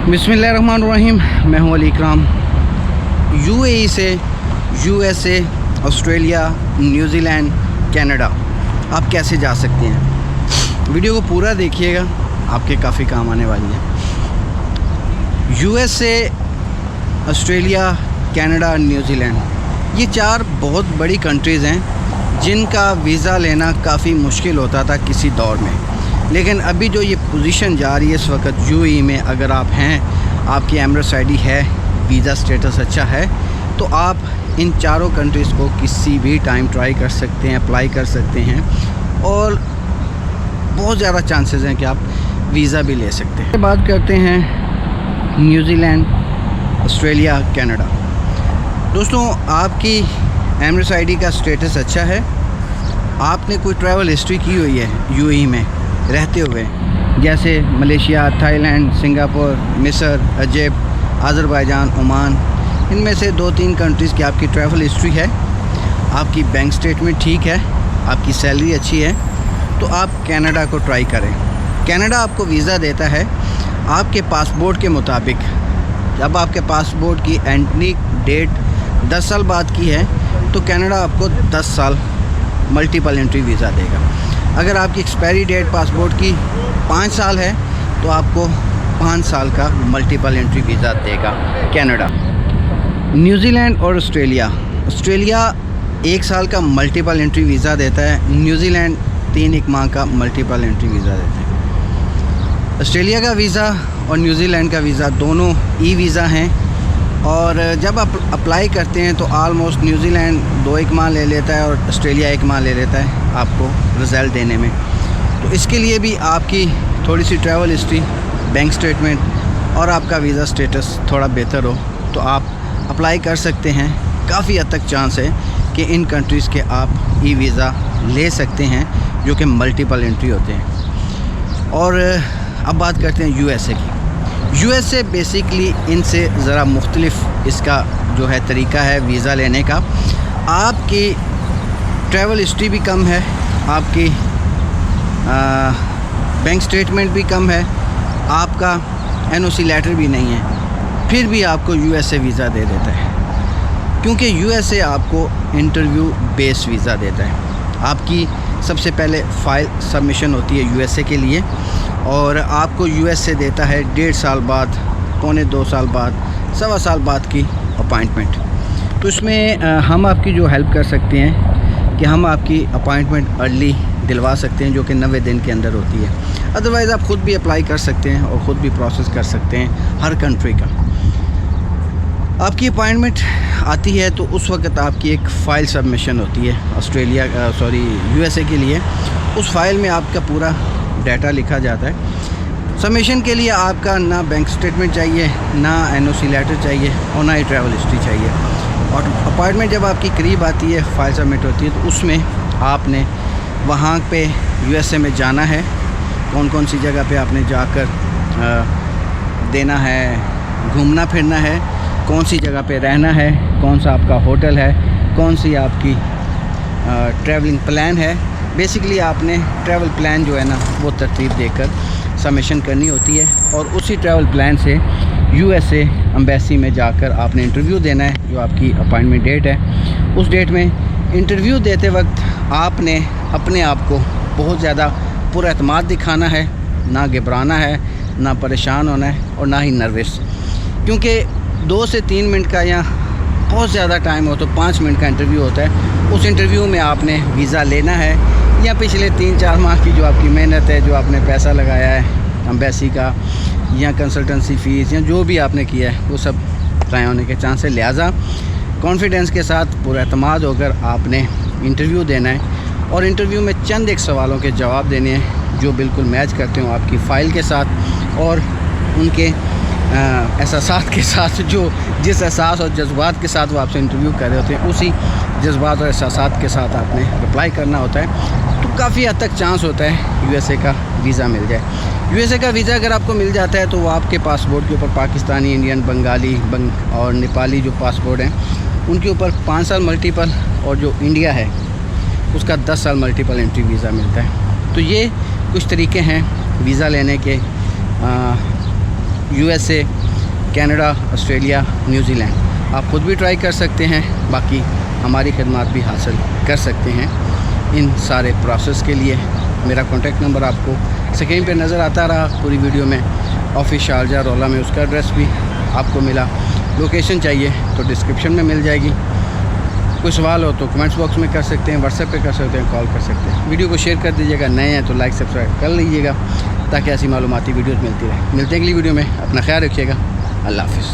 बिस्मिल्लाहिर्रहमानिर्रहीम। मैं हूं अली इकराम। यूएई से यूएसए, ऑस्ट्रेलिया, न्यूजीलैंड, कनाडा आप कैसे जा सकते हैं? वीडियो को पूरा देखिएगा, आपके काफ़ी काम आने वाली है। यूएसए, ऑस्ट्रेलिया, कनाडा, न्यूजीलैंड ये 4 बहुत बड़ी कंट्रीज़ हैं जिनका वीज़ा लेना काफ़ी मुश्किल होता था किसी दौर में। लेकिन अभी जो ये पोजीशन जा रही है इस वक्त यूएई में, अगर आप हैं, आपकी एमरेट्स आईडी है, वीज़ा स्टेटस अच्छा है, तो आप इन चारों कंट्रीज़ को किसी भी टाइम ट्राई कर सकते हैं, अप्लाई कर सकते हैं और बहुत ज़्यादा चांसेस हैं कि आप वीज़ा भी ले सकते हैं। बात करते हैं न्यूजीलैंड, ऑस्ट्रेलिया, कनाडा। दोस्तों, आपकी एमरेट्स आईडी का स्टेटस अच्छा है, आपने कोई ट्रैवल हिस्ट्री की हुई है यूएई में रहते हुए, जैसे मलेशिया, थाईलैंड, सिंगापुर, मिस्र, इजिप्ट, अज़रबैजान, ओमान, इनमें से 2-3 कंट्रीज़ की आपकी ट्रैवल हिस्ट्री है, आपकी बैंक स्टेटमेंट ठीक है, आपकी सैलरी अच्छी है, तो आप कनाडा को ट्राई करें। कनाडा आपको वीज़ा देता है आपके पासपोर्ट के मुताबिक। जब आपके पासपोर्ट की एंट्री डेट 10 साल बाद की है तो कनाडा आपको 10 साल मल्टीपल एंट्री वीज़ा देगा। अगर आपकी एक्सपायरी डेट पासपोर्ट की 5 साल है तो आपको 5 साल का मल्टीपल एंट्री वीज़ा देगा कनाडा। न्यूजीलैंड और ऑस्ट्रेलिया 1 साल का मल्टीपल एंट्री वीज़ा देता है, न्यूजीलैंड 3 माह का मल्टीपल एंट्री वीज़ा देता है। ऑस्ट्रेलिया का वीज़ा और न्यूजीलैंड का वीज़ा दोनों ई वीज़ा हैं और जब आप अप्लाई करते हैं तो आलमोस्ट न्यूजीलैंड 2-1 माह ले लेता है और ऑस्ट्रेलिया 1 माह ले लेता है आपको रिज़ल्ट देने में। तो इसके लिए भी आपकी थोड़ी सी ट्रैवल हिस्ट्री, बैंक स्टेटमेंट और आपका वीज़ा स्टेटस थोड़ा बेहतर हो तो आप अप्लाई कर सकते हैं। काफ़ी हद तक चांस है कि इन कंट्रीज़ के आप ई वीज़ा ले सकते हैं जो कि मल्टीपल एंट्री होते हैं। और अब बात करते हैं यूएसए की। यूएसए बेसिकली इनसे ज़रा मुख्तलिफ इसका जो है तरीका है वीज़ा लेने का। आपकी ट्रैवल हिस्ट्री भी कम है, आपकी बैंक स्टेटमेंट भी कम है, आपका एनओसी लेटर भी नहीं है, फिर भी आपको यूएसए वीज़ा दे देता है क्योंकि यूएसए आपको इंटरव्यू बेस्ड वीज़ा देता है। आपकी सबसे पहले फ़ाइल सबमिशन होती है यूएसए के लिए और आपको यूएसए देता है 1.5 साल बाद, 2.25 साल बाद, 1.25 साल बाद की अपॉइंटमेंट। तो इसमें हम आपकी जो हेल्प कर सकते हैं कि हम आपकी अपॉइंटमेंट अर्ली दिलवा सकते हैं जो कि 90 दिन के अंदर होती है। अदरवाइज़ आप ख़ुद भी अप्लाई कर सकते हैं और ख़ुद भी प्रोसेस कर सकते हैं हर कंट्री का। आपकी अपॉइंटमेंट आती है तो उस वक्त आपकी एक फ़ाइल सबमिशन होती है यूएसए के लिए। उस फाइल में आपका पूरा डाटा लिखा जाता है। सबमिशन के लिए आपका ना बैंक स्टेटमेंट चाहिए, ना एनओसी लेटर चाहिए और ना ही ट्रैवल हिस्ट्री चाहिए। और अपॉइंटमेंट जब आपकी करीब आती है, फ़ाइल सबमिट होती है, तो उसमें आपने वहाँ पे यूएसए में जाना है। कौन कौन सी जगह पे आपने जाकर देना है, घूमना फिरना है, कौन सी जगह पे रहना है, कौन सा आपका होटल है, कौन सी आपकी ट्रैवलिंग प्लान है। बेसिकली आपने ट्रैवल प्लान जो है ना वो तरतीब देकर सबमिशन करनी होती है और उसी ट्रैवल प्लान से यूएसए एम्बेसी में जाकर आपने इंटरव्यू देना है। जो आपकी अपॉइंटमेंट डेट है उस डेट में इंटरव्यू देते वक्त आपने अपने आप को बहुत ज़्यादा पुरएतमाद दिखाना है, ना घबराना है, ना परेशान होना है और ना ही नर्वस। क्योंकि 2 से 3 मिनट का या बहुत ज़्यादा टाइम हो तो 5 मिनट का इंटरव्यू होता है। उस इंटरव्यू में आपने वीज़ा लेना है या पिछले 3-4 माह की जो आपकी मेहनत है, जो आपने पैसा लगाया है एम्बेसी का या कंसल्टेंसी फ़ीस या जो भी आपने किया है, वो सब ज़ाया होने के चांस है। लिहाजा कॉन्फिडेंस के साथ पूरा-एतमाद होकर आपने इंटरव्यू देना है और इंटरव्यू में चंद एक सवालों के जवाब देने हैं जो बिल्कुल मैच करते हो आपकी फ़ाइल के साथ और उनके एहसास के साथ, जो जिस एहसास और जज्बात के साथ वो आपसे इंटरव्यू कर रहे होते हैं, उसी जज्बात और एहसास के साथ आपने रिप्लाई करना होता है। तो काफ़ी हद तक चांस होता है यूएसए का वीज़ा मिल जाए। यूएसए का वीज़ा अगर आपको मिल जाता है तो वो आपके पासपोर्ट के ऊपर पाकिस्तानी, इंडियन, बंगाली और नेपाली जो पासपोर्ट हैं उनके ऊपर 5 साल मल्टीपल और जो इंडिया है उसका 10 साल मल्टीपल एंट्री वीज़ा मिलता है। तो ये कुछ तरीके हैं वीज़ा लेने के USA, कनाडा, ऑस्ट्रेलिया, न्यूजीलैंड। आप ख़ुद भी ट्राई कर सकते हैं, बाकी हमारी खदमात भी हासिल कर सकते हैं। इन सारे प्रोसेस के लिए मेरा कॉन्टैक्ट नंबर आपको स्क्रीन पे नज़र आता रहा पूरी वीडियो में। ऑफिस शारजा रौला में, उसका एड्रेस भी आपको मिला। लोकेशन चाहिए तो डिस्क्रिप्शन में मिल जाएगी। कोई सवाल हो तो कमेंट्स बॉक्स में कर सकते हैं, व्हाट्सएप पे कर सकते हैं, कॉल कर सकते हैं। वीडियो को शेयर कर दीजिएगा, नए हैं तो लाइक सब्सक्राइब कर लीजिएगा ताकि ऐसी मालूमाती वीडियोज़ मिलती रहे। मिलते हैं अगली वीडियो में, अपना ख्याल रखिएगा। अल्लाह हाफ़िज़।